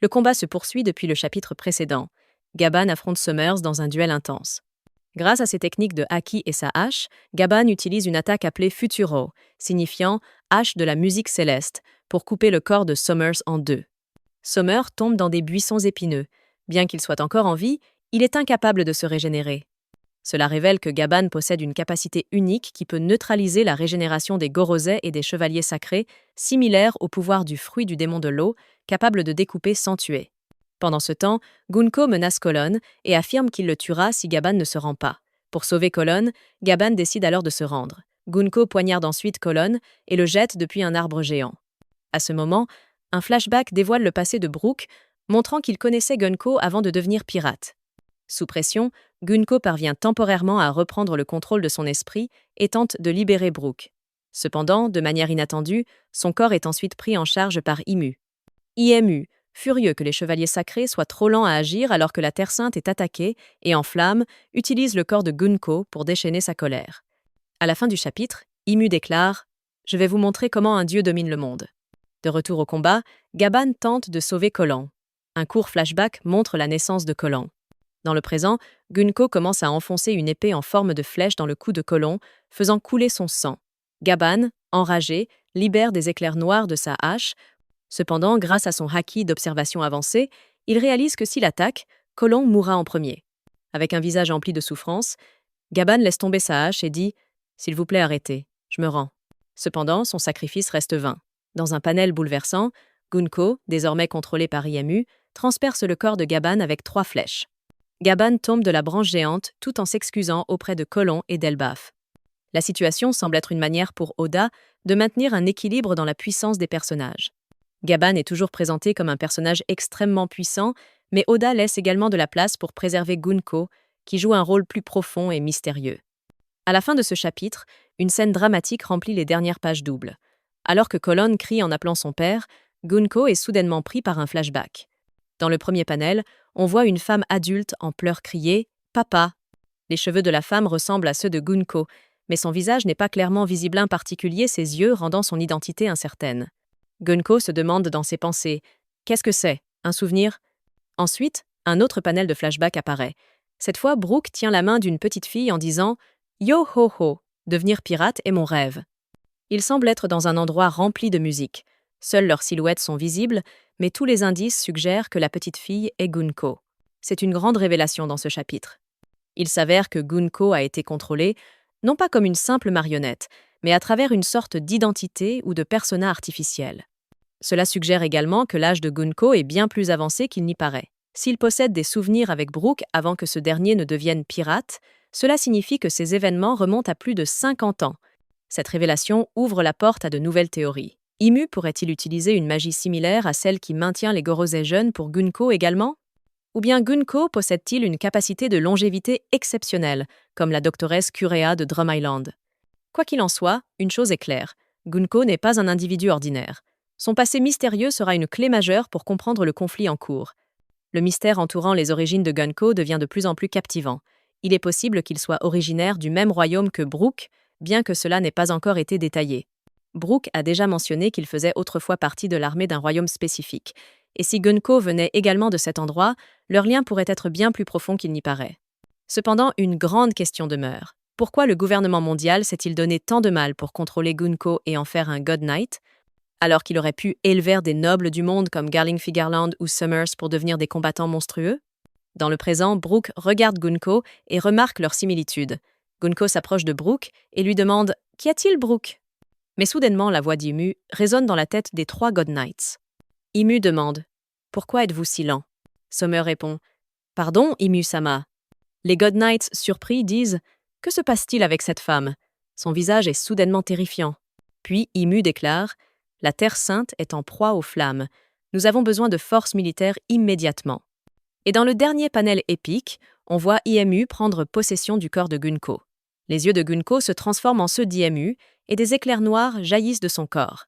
Le combat se poursuit depuis le chapitre précédent. Gaban affronte Summers dans un duel intense. Grâce à ses techniques de haki et sa hache, Gaban utilise une attaque appelée Futuro, signifiant hache de la musique céleste, pour couper le corps de Summers en deux. Summer tombe dans des buissons épineux. Bien qu'il soit encore en vie, il est incapable de se régénérer. Cela révèle que Gaban possède une capacité unique qui peut neutraliser la régénération des Gorosei et des chevaliers sacrés, similaire au pouvoir du fruit du démon de l'eau, capable de découper sans tuer. Pendant ce temps, Gunko menace Colon et affirme qu'il le tuera si Gaban ne se rend pas. Pour sauver Colon, Gaban décide alors de se rendre. Gunko poignarde ensuite Colon et le jette depuis un arbre géant. À ce moment, un flashback dévoile le passé de Brook, montrant qu'il connaissait Gunko avant de devenir pirate. Sous pression, Gunko parvient temporairement à reprendre le contrôle de son esprit et tente de libérer Brook. Cependant, de manière inattendue, son corps est ensuite pris en charge par Imu. Imu, furieux que les chevaliers sacrés soient trop lents à agir alors que la Terre Sainte est attaquée et en flammes, utilise le corps de Gunko pour déchaîner sa colère. À la fin du chapitre, Imu déclare « Je vais vous montrer comment un dieu domine le monde ». De retour au combat, Gaban tente de sauver Colon. Un court flashback montre la naissance de Colon. Dans le présent, Gunko commence à enfoncer une épée en forme de flèche dans le cou de Colon, faisant couler son sang. Gaban, enragé, libère des éclairs noirs de sa hache. Cependant, grâce à son haki d'observation avancé, il réalise que s'il attaque, Colon mourra en premier. Avec un visage empli de souffrance, Gaban laisse tomber sa hache et dit « S'il vous plaît, arrêtez, je me rends ». Cependant, son sacrifice reste vain. Dans un panel bouleversant, Gunko, désormais contrôlé par Imu, transperce le corps de Gaban avec 3 flèches. Gaban tombe de la branche géante tout en s'excusant auprès de Colon et d'Elbaf. La situation semble être une manière pour Oda de maintenir un équilibre dans la puissance des personnages. Gaban est toujours présenté comme un personnage extrêmement puissant, mais Oda laisse également de la place pour préserver Gunko, qui joue un rôle plus profond et mystérieux. À la fin de ce chapitre, une scène dramatique remplit les dernières pages doubles. Alors que Colon crie en appelant son père, Gunko est soudainement pris par un flashback. Dans le premier panel, on voit une femme adulte en pleurs crier « Papa ». Les cheveux de la femme ressemblent à ceux de Gunko, mais son visage n'est pas clairement visible, en particulier ses yeux rendant son identité incertaine. Gunko se demande dans ses pensées « Qu'est-ce que c'est? Un souvenir ?» Ensuite, un autre panel de flashback apparaît. Cette fois, Brook tient la main d'une petite fille en disant « Yo ho ho, devenir pirate est mon rêve ». Ils semblent être dans un endroit rempli de musique. Seules leurs silhouettes sont visibles, mais tous les indices suggèrent que la petite fille est Gunko. C'est une grande révélation dans ce chapitre. Il s'avère que Gunko a été contrôlée, non pas comme une simple marionnette, mais à travers une sorte d'identité ou de persona artificiel. Cela suggère également que l'âge de Gunko est bien plus avancé qu'il n'y paraît. S'il possède des souvenirs avec Brook avant que ce dernier ne devienne pirate, cela signifie que ces événements remontent à plus de 50 ans. Cette révélation ouvre la porte à de nouvelles théories. Imu pourrait-il utiliser une magie similaire à celle qui maintient les Gorosei jeunes pour Gunko également? Ou bien Gunko possède-t-il une capacité de longévité exceptionnelle, comme la doctoresse Kurea de Drum Island? Quoi qu'il en soit, une chose est claire, Gunko n'est pas un individu ordinaire. Son passé mystérieux sera une clé majeure pour comprendre le conflit en cours. Le mystère entourant les origines de Gunko devient de plus en plus captivant. Il est possible qu'il soit originaire du même royaume que Brook, bien que cela n'ait pas encore été détaillé. Brook a déjà mentionné qu'il faisait autrefois partie de l'armée d'un royaume spécifique, et si Gunko venait également de cet endroit, leur lien pourrait être bien plus profond qu'il n'y paraît. Cependant, une grande question demeure. Pourquoi le gouvernement mondial s'est-il donné tant de mal pour contrôler Gunko et en faire un God Knight, alors qu'il aurait pu élever des nobles du monde comme Garling Figarland ou Summers pour devenir des combattants monstrueux? Dans le présent, Brook regarde Gunko et remarque leur similitude. Gunko s'approche de Brook et lui demande « Qu'y a-t-il, Brook ?» Mais soudainement, la voix d'Imu résonne dans la tête des 3 God Knights. Imu demande « Pourquoi êtes-vous si lent ?» Summer répond « Pardon, Imu-sama ». Les God Knights, surpris, disent « Que se passe-t-il avec cette femme ?» Son visage est soudainement terrifiant. Puis Imu déclare « La Terre Sainte est en proie aux flammes. Nous avons besoin de forces militaires immédiatement. » Et dans le dernier panel épique, on voit Imu prendre possession du corps de Gunko. Les yeux de Gunko se transforment en ceux d'Imu et des éclairs noirs jaillissent de son corps.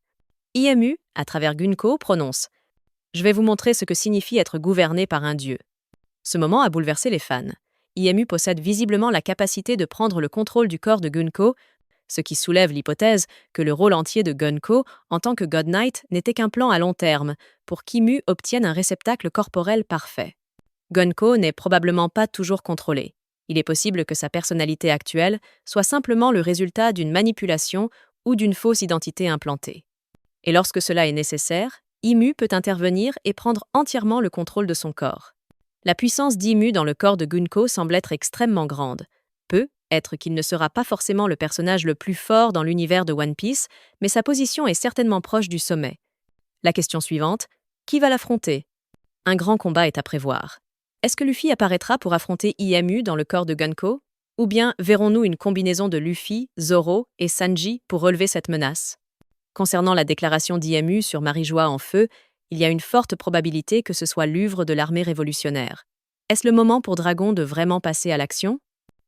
Imu, à travers Gunko, prononce « Je vais vous montrer ce que signifie être gouverné par un dieu ». Ce moment a bouleversé les fans. Imu possède visiblement la capacité de prendre le contrôle du corps de Gunko, ce qui soulève l'hypothèse que le rôle entier de Gunko en tant que God Knight n'était qu'un plan à long terme, pour qu'Imu obtienne un réceptacle corporel parfait. Gunko n'est probablement pas toujours contrôlé. Il est possible que sa personnalité actuelle soit simplement le résultat d'une manipulation ou d'une fausse identité implantée. Et lorsque cela est nécessaire, Imu peut intervenir et prendre entièrement le contrôle de son corps. La puissance d'Imu dans le corps de Gunko semble être extrêmement grande. Peut être qu'il ne sera pas forcément le personnage le plus fort dans l'univers de One Piece, mais sa position est certainement proche du sommet. La question suivante, qui va l'affronter? Un grand combat est à prévoir. Est-ce que Luffy apparaîtra pour affronter Imu dans le corps de Gunko? Ou bien verrons-nous une combinaison de Luffy, Zoro et Sanji pour relever cette menace? Concernant la déclaration d'Imu sur Marijois en feu, il y a une forte probabilité que ce soit l'œuvre de l'armée révolutionnaire. Est-ce le moment pour Dragon de vraiment passer à l'action?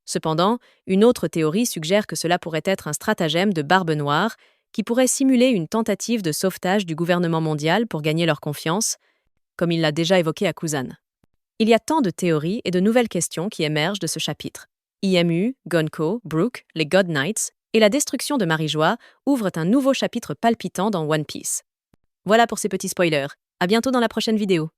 Cependant, une autre théorie suggère que cela pourrait être un stratagème de Barbe Noire qui pourrait simuler une tentative de sauvetage du gouvernement mondial pour gagner leur confiance, comme il l'a déjà évoqué à Kuzan. Il y a tant de théories et de nouvelles questions qui émergent de ce chapitre. Imu, Gunko, Brook, les God Knights et la destruction de Marijois ouvrent un nouveau chapitre palpitant dans One Piece. Voilà pour ces petits spoilers. À bientôt dans la prochaine vidéo.